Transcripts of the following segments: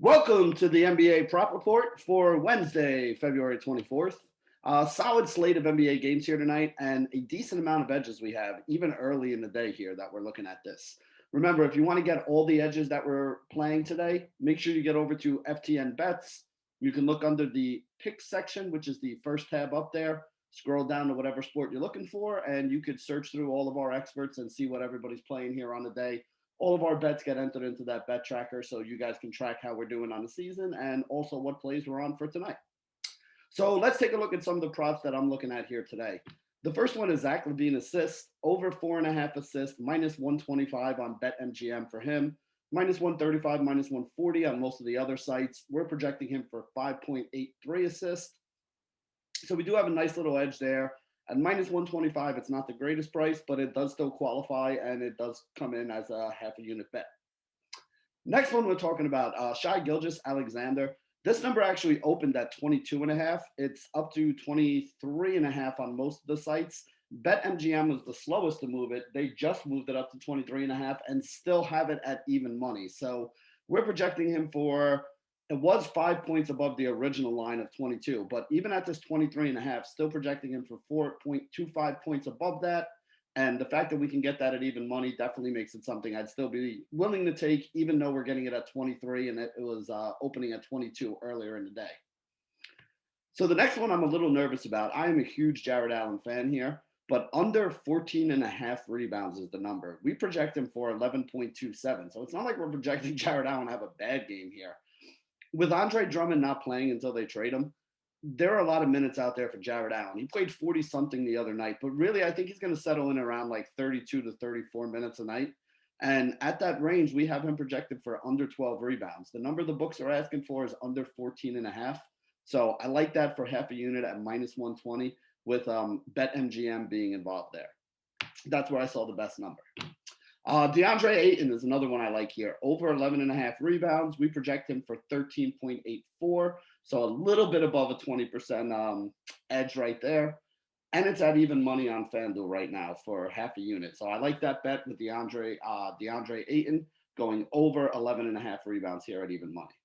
Welcome to the NBA Prop Report for Wednesday, February 24th. Solid slate of NBA games here tonight and a decent amount of edges we have, even early in the day here that we're looking at this. Remember, if you want to get all the edges that we're playing today, make sure you get over to FTN Bets. You can look under the pick section, which is the first tab up there. Scroll down to whatever sport you're looking for, and you could search through all of our experts and see what everybody's playing here on the day. All of our bets get entered into that bet tracker so you guys can track how we're doing on the season and also what plays we're on for tonight. So let's take a look at some of the props that I'm looking at here today. The first one is Zach LaVine assist, over 4.5 assists, minus 125 on BetMGM for him, minus 135, minus 140 on most of the other sites. We're projecting him for 5.83 assists. So we do have a nice little edge there. At minus 125, it's not the greatest price, but it does still qualify, and it does come in as a half a unit bet. Next one we're talking about, Shai Gilgeous-Alexander. This number actually opened at 22.5. It's up to 23.5 on most of the sites. BetMGM was the slowest to move it. They just moved it up to 23.5 and still have it at even money. So we're projecting him for, it was 5 points above the original line of 22, but even at this 23.5, still projecting him for 4.25 points above that. And the fact that we can get that at even money definitely makes it something I'd still be willing to take, even though we're getting it at 23 and it was opening at 22 earlier in the day. So the next one I'm a little nervous about. I am a huge Jared Allen fan here, but under 14.5 rebounds is the number. We project him for 11.27. So it's not like we're projecting Jared Allen to have a bad game here. With Andre Drummond not playing until they trade him, there are a lot of minutes out there for Jared Allen. He played 40-something the other night, but really I think he's going to settle in around like 32 to 34 minutes a night. And at that range, we have him projected for under 12 rebounds. The number the books are asking for is under 14.5. So I like that for half a unit at minus 120 with BetMGM being involved there. That's where I saw the best number. Deandre Ayton is another one I like here. Over 11.5 rebounds. We project him for 13.84. So a little bit above a 20% edge right there. And it's at even money on FanDuel right now for half a unit. So I like that bet with Deandre Ayton going over 11.5 rebounds here at even money.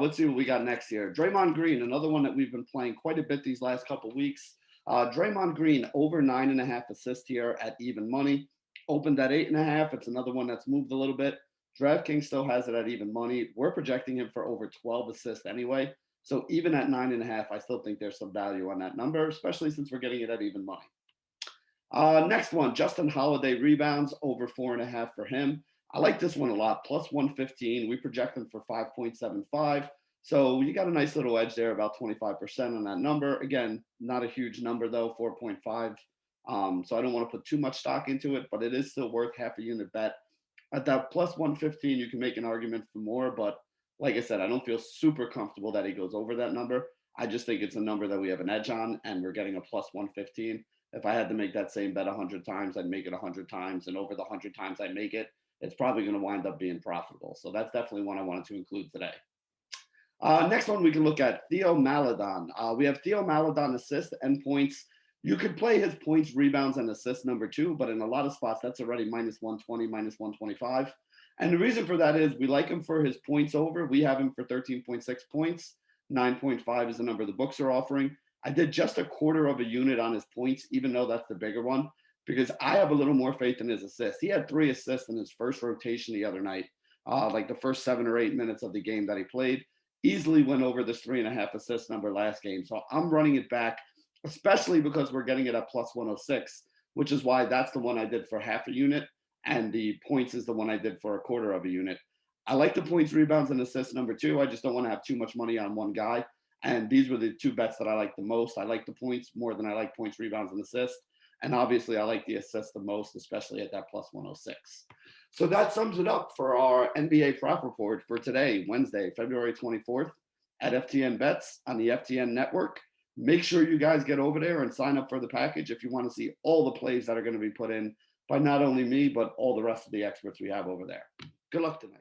Let's see what we got next here. Draymond Green, another one that we've been playing quite a bit these last couple of weeks. Draymond Green over 9.5 assists here at even money. Opened at 8.5. It's another one that's moved a little bit. DraftKings still has it at even money. We're projecting him for over 12 assists anyway. So even at 9.5, I still think there's some value on that number, especially since we're getting it at even money. Next one, Justin Holiday rebounds over 4.5 for him. I like this one a lot. Plus 115. We project him for 5.75. So you got a nice little edge there, about 25% on that number. Again, not a huge number though, 4.5. So I don't want to put too much stock into it, but it is still worth half a unit bet. At that plus 115, you can make an argument for more, but like I said, I don't feel super comfortable that he goes over that number. I just think it's a number that we have an edge on, and we're getting a plus 115. If I had to make that same bet 100 times, I'd make it 100 times, and over the 100 times I make it, it's probably going to wind up being profitable. So that's definitely one I wanted to include today. Next one we can look at, Theo Maladon. We have Theo Maladon assist and points. You could play his points, rebounds, and assists number 2, but in a lot of spots, that's already minus 120, minus 125. And the reason for that is we like him for his points over. We have him for 13.6 points. 9.5 is the number the books are offering. I did just a quarter of a unit on his points, even though that's the bigger one, because I have a little more faith in his assists. He had 3 assists in his first rotation the other night, like the first 7 or 8 minutes of the game that he played. Easily went over this 3.5 assist number last game. So I'm running it back, especially because we're getting it at plus 106, which is why that's the one I did for half a unit, and the points is the one I did for a quarter of a unit. I like the points, rebounds, and assists number 2. I just don't want to have too much money on one guy, and these were the 2 bets that I like the most. I like the points more than I like points, rebounds, and assists, and obviously I like the assists the most, especially at that plus 106. So that sums it up for our NBA prop report for today, Wednesday, February 24th at FTN Bets on the FTN Network. Make sure you guys get over there and sign up for the package if you want to see all the plays that are going to be put in by not only me, but all the rest of the experts we have over there. Good luck tonight.